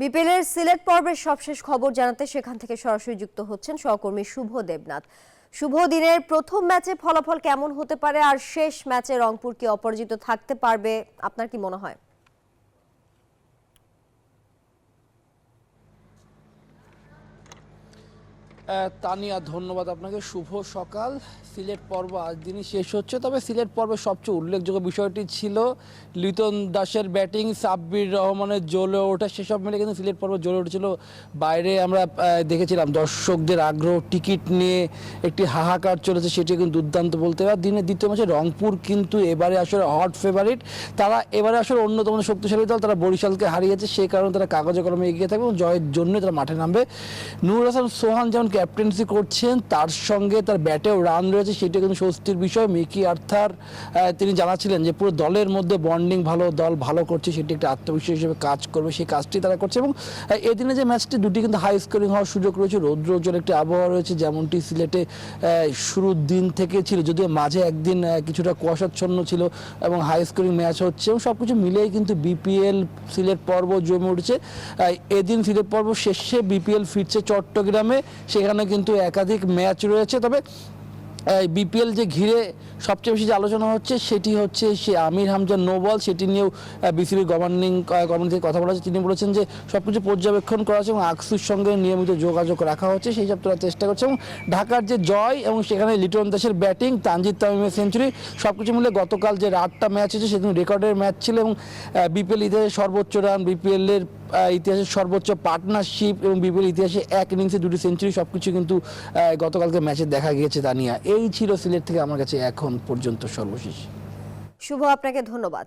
BPL এর সিলেট পর্বের সবশেষ খবর জানাতে সেখান থেকে সরাসরি যুক্ত হচ্ছেন সহকর্মী শুভ দেবনাথ। শুভ, দিনের প্রথম ম্যাচে ফলাফল কেমন হতে পারে আর শেষ ম্যাচে রংপুর কি অপরাজিত থাকতে পারবে, আপনার কি মনে হয়? তানিয়া, ধন্যবাদ আপনাকে। শুভ সকাল। সিলেট পর্ব আজ দিনই শেষ হচ্ছে, তবে সিলেট পর্বের সবচেয়ে উল্লেখযোগ্য বিষয়টি ছিল লিটন দাসের ব্যাটিং, সাব্বির রহমানের জ্বলে ওঠা, সেসব মিলে কিন্তু সিলেট পর্ব জ্বলে উঠেছিল। বাইরে আমরা দেখেছিলাম দর্শকদের আগ্রহ, টিকিট নিয়ে একটি হাহাকার চলেছে, সেটি কিন্তু দুর্দান্ত বলতে হবে। দিনের দ্বিতীয় ম্যাচে রংপুর কিন্তু এবারে আসলে হট ফেভারিট। তারা এবারে আসলে অন্যতম শক্তিশালী দল, তারা বরিশালকে হারিয়েছে, সেই কারণে তারা কাগজে কলমে এগিয়ে থাকবে এবং জয়ের জন্য তারা মাঠে নামবে। নূর হাসান সোহান যেমন ক্যাপ্টেন্সি করছেন, তার সঙ্গে তার ব্যাটেও রান রয়েছে, সেটা কিন্তু স্বস্তির বিষয়। মিকি আর্থার তিনি জানাচ্ছিলেন যে পুরো দলের মধ্যে বন্ডিং ভালো, দল ভালো করছে, সেটি একটা আত্মবিশ্বাস হিসেবে কাজ করবে, সেই কাজটি তারা করছে। এবং এদিনে যে ম্যাচটি দুটি কিন্তু হাই স্কোরিং হওয়ার সুযোগ রয়েছে, রৌদ্রোজ্জ্বল একটি আবহাওয়া রয়েছে, যেমনটি সিলেটে শুরুর দিন থেকে ছিল, যদিও মাঝে একদিন কিছুটা কুয়াশাচ্ছন্ন ছিল এবং হাই স্কোরিং ম্যাচ হচ্ছে, এবং সব কিছু মিলেই কিন্তু বিপিএল সিলেট পর্ব জমে উঠেছে। এদিন সিলেট পর্ব শেষে বিপিএল ফিরছে চট্টগ্রামে, সেখানে কিন্তু একাধিক ম্যাচ রয়েছে। তবে বিপিএল যে ঘিরে সবচেয়ে বেশি যে আলোচনা হচ্ছে সেটি হচ্ছে সে আমির হামজা নো বল, সেটি নিয়েও বিসিবি গভর্নিং কমিটি থেকে কথা বলা হচ্ছে। তিনি বলেছেন যে সব কিছু পর্যবেক্ষণ করা হচ্ছে এবং আকসুর সঙ্গে নিয়মিত যোগাযোগ রাখা হচ্ছে, সেই সব তোলার চেষ্টা করছে। এবং ঢাকার যে জয় এবং সেখানে লিটন দাসের ব্যাটিং, তানজিদ তামিমের সেঞ্চুরি, সব কিছু মিলে গতকাল যে 8টা ম্যাচ হয়েছে সেদিন রেকর্ডের ম্যাচ ছিল এবং বিপিএল ইতিহাসে সর্বোচ্চ রান, বিপিএলের ইতিহাসের সর্বোচ্চ পার্টনারশিপ এবং বিপিএল ইতিহাসে এক ইনিংসে 2টি সেঞ্চুরি, সব কিছু কিন্তু গতকালকে ম্যাচে দেখা গিয়েছে। তানিয়া, এই ছিল সিলেট থেকে আমার কাছে এখন পর্যন্ত সর্বশেষ। শুভ, আপনাকে ধন্যবাদ।